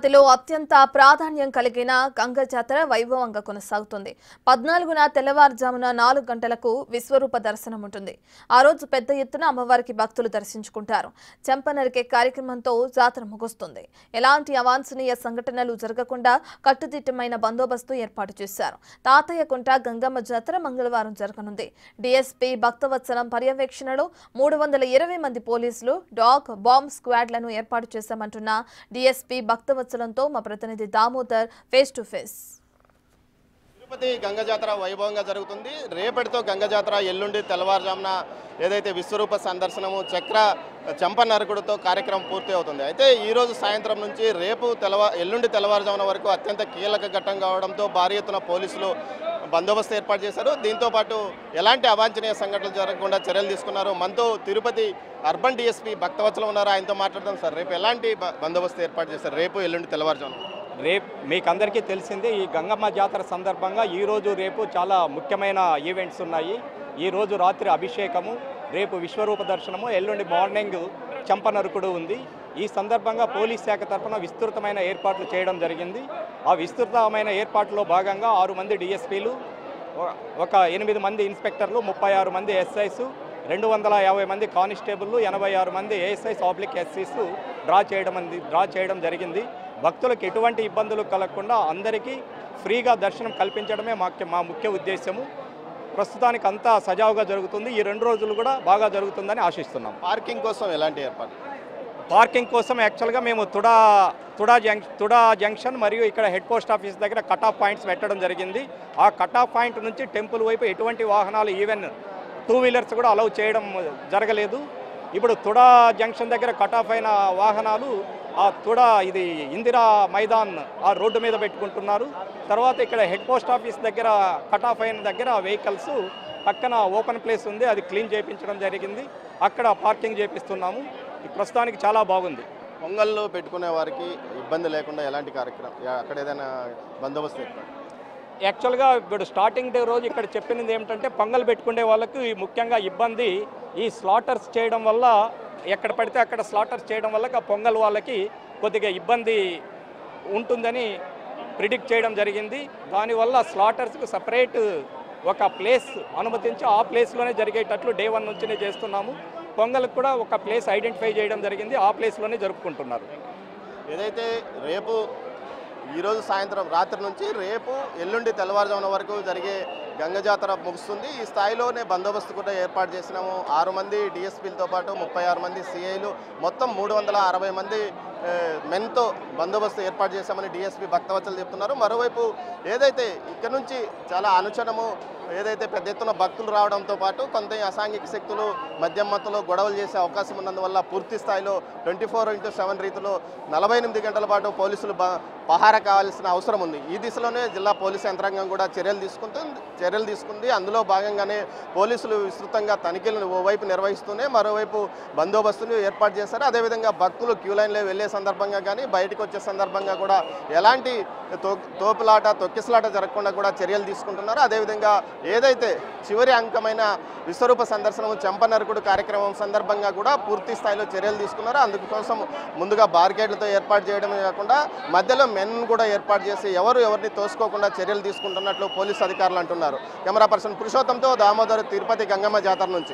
తిరుపతిలో అత్యంత ప్రాధాన్యం కలిగిన గంగ జాతర వైభవంగా కొనసాగుతుంది. 14న తెల్లవారుజామున 4 గంటలకు విశ్వరూప దర్శనం ఉంటుంది. ఆ రోజు పెద్ద ఎత్తున అమ్మవారికి భక్తులు దర్శించుకుంటారు. చెంపనరికే కార్యక్రమంతో జాతర ముగుస్తుంది. ఎలాంటి అవాంఛనీయ సంఘటనలు జరగకుండా కట్టుదిట్టమైన బందోబస్తు ఏర్పాటు చేశారు. తాతయ్యకుంట గంగమ్మ జాతర మంగళవారం జరగనుంది. డీఎస్పీ భక్తవత్సలం పర్యవేక్షణలో 320 మంది పోలీసులు డాగ్ బాంబ్ స్క్వాడ్లను ఏర్పాటు చేశామంటున్న డీఎస్పీ భక్తవత్సలంతో మా ప్రతినిధి Damodar face to face. Tirupati Ganga జాతర వైభవంగా జరుగుతుంది. రేపటితో గంగ జాతర, ఎల్లుండి తెల్లవారుజామున ఏదైతే విశ్వరూప సందర్శనము చెంప నరకుడుతో కార్యక్రమం పూర్తి అవుతుంది. అయితే ఈరోజు సాయంత్రం నుంచి ఎల్లుండి తెల్లవారుజామున వరకు అత్యంత కీలక ఘట్టం కావడంతో భారీ ఎత్తున పోలీసులు బందోబస్తు ఏర్పాటు చేశారు. దీంతోపాటు ఎలాంటి అవాంఛనీయ సంఘటనలు జరగకుండా చర్యలు తీసుకున్నారు. మనతో తిరుపతి అర్బన్ డీఎస్పీ భక్తవత్సలం ఉన్నారు. ఆయనతో మాట్లాడదాం. సార్, రేపు ఎలాంటి బందోబస్తు ఏర్పాటు చేశారు? రేపు ఎల్లుండి తెల్లవారుజామున మీకు అందరికీ తెలిసిందే, ఈ గంగమ్మ జాతర సందర్భంగా ఈరోజు రేపు చాలా ముఖ్యమైన ఈవెంట్స్ ఉన్నాయి. ఈరోజు రాత్రి అభిషేకము, రేపు విశ్వరూప దర్శనము, ఎల్లుండి మార్నింగ్ చెంపనరుకుడు ఉంది. ఈ సందర్భంగా పోలీస్ శాఖ తరఫున విస్తృతమైన ఏర్పాట్లు చేయడం జరిగింది. ఆ విస్తృతమైన ఏర్పాట్లో భాగంగా 6 మంది డిఎస్పీలు, ఒక 8 మంది ఇన్స్పెక్టర్లు, 36 మంది ఎస్ఐస్, 250 మంది కానిస్టేబుల్లు, 86 మంది ఏఎస్ఐస్/ఎస్సీస్ డ్రా చేయడం జరిగింది. భక్తులకు ఎటువంటి ఇబ్బందులు కలగకుండా అందరికీ ఫ్రీగా దర్శనం కల్పించడమే మా ముఖ్య ఉద్దేశము. ప్రస్తుతానికి అంతా సజావుగా జరుగుతుంది. ఈ 2 రోజులు కూడా బాగా జరుగుతుందని ఆశిస్తున్నాం. పార్కింగ్ కోసం ఎలాంటి ఏర్పాటు? పార్కింగ్ కోసం యాక్చువల్గా మేము తుడా జంక్షన్ మరియు ఇక్కడ హెడ్ పోస్ట్ ఆఫీస్ దగ్గర కట్ ఆఫ్ పాయింట్స్ పెట్టడం జరిగింది. ఆ కట్ ఆఫ్ పాయింట్ నుంచి టెంపుల్ వైపు ఎటువంటి వాహనాలు, ఈవెన్ 2 వీలర్స్ కూడా అలౌ చేయడం జరగలేదు. ఇప్పుడు తుడా జంక్షన్ దగ్గర కట్ ఆఫ్ అయిన వాహనాలు ఆ ఇది ఇందిరా మైదాన్ ఆ రోడ్డు మీద పెట్టుకుంటున్నారు. తర్వాత ఇక్కడ హెడ్ పోస్ట్ ఆఫీస్ దగ్గర కట్ ఆఫ్ అయిన దగ్గర వెహికల్స్ పక్కన ఓపెన్ ప్లేస్ ఉంది, అది క్లీన్ చేయించడం జరిగింది. అక్కడ పార్కింగ్ చేపిస్తున్నాము. ప్రస్తుతానికి చాలా బాగుంది. పొంగళ్ళు పెట్టుకునే వారికి ఇబ్బంది లేకుండా ఎలాంటి కార్యక్రమం, అక్కడ ఏదైనా బందోబస్తు ఏర్పాటు? యాక్చువల్గా ఇప్పుడు స్టార్టింగ్ డే రోజు ఇక్కడ చెప్పినది ఏమిటంటే, పొంగల్ పెట్టుకునే వాళ్ళకి ముఖ్యంగా ఇబ్బంది ఈ స్లాటర్స్ చేయడం వల్ల, ఎక్కడ పడితే అక్కడ స్లాటర్స్ చేయడం వల్ల ఆ పొంగల్ వాళ్ళకి కొద్దిగా ఇబ్బంది ఉంటుందని ప్రిడిక్ట్ చేయడం జరిగింది. దానివల్ల స్లాటర్స్కి సపరేట్ ఒక ప్లేస్ అనుమతించి ఆ ప్లేస్లోనే జరిగేటట్లు డే 1 నుంచినే చేస్తున్నాము. పొంగల్కి కూడా ఒక ప్లేస్ ఐడెంటిఫై చేయడం జరిగింది, ఆ ప్లేస్లోనే జరుపుకుంటున్నారు. ఏదైతే రేపు ఈరోజు సాయంత్రం రాత్రి నుంచి రేపు ఎల్లుండి తెల్లవారుజామున వరకు జరిగే గంగ జాతర ముగుస్తుంది. ఈ స్థాయిలోనే బందోబస్తు కూడా ఏర్పాటు చేసినాము. 6 మంది డిఎస్పీలతో పాటు 36 మంది సిఐలు, మొత్తం 360 మంది మెన్తో బందోబస్తు ఏర్పాటు చేశామని డిఎస్పీ భక్తవత్సలు చెప్తున్నారు. మరోవైపు ఏదైతే ఇక్కడ నుంచి చాలా అనుచనము, ఏదైతే పెద్ద ఎత్తున భక్తులు రావడంతో పాటు కొంత అసాంఘిక శక్తులు మద్యం మత్తులో గొడవలు చేసే అవకాశం ఉన్నందువల్ల పూర్తి స్థాయిలో 24/7 రీతిలో 48 గంటల పాటు పోలీసులు పహారా కావాల్సిన అవసరం ఉంది. ఈ దిశలోనే జిల్లా పోలీసు యంత్రాంగం కూడా చర్యలు తీసుకుంది. అందులో భాగంగానే పోలీసులు విస్తృతంగా తనిఖీలను ఓవైపు నిర్వహిస్తూనే మరోవైపు బందోబస్తును ఏర్పాటు చేశారు. అదేవిధంగా భక్తులు క్యూ లైన్లో వెళ్లే సందర్భంగా కానీ బయటకు వచ్చే సందర్భంగా కూడా ఎలాంటి తోపులాట, తొక్కిసలాట జరగకుండా కూడా చర్యలు తీసుకుంటున్నారు. అదేవిధంగా ఏదైతే చివరి అంకమైన విశ్వరూప సందర్శనం చెంపనరకుడు కార్యక్రమం సందర్భంగా కూడా పూర్తి స్థాయిలో చర్యలు తీసుకున్నారు. అందుకోసం ముందుగా బార్గేట్లతో ఏర్పాటు చేయడమే కాకుండా మధ్యలో మెన్ కూడా ఏర్పాటు చేసి ఎవరిని తోసుకోకుండా చర్యలు తీసుకుంటున్నట్లు పోలీసు అధికారులు అంటున్నారు. కెమెరా పర్సన్ పురుషోత్తంతో దామోదర్, తిరుపతి గంగమ్మ జాతర నుంచి.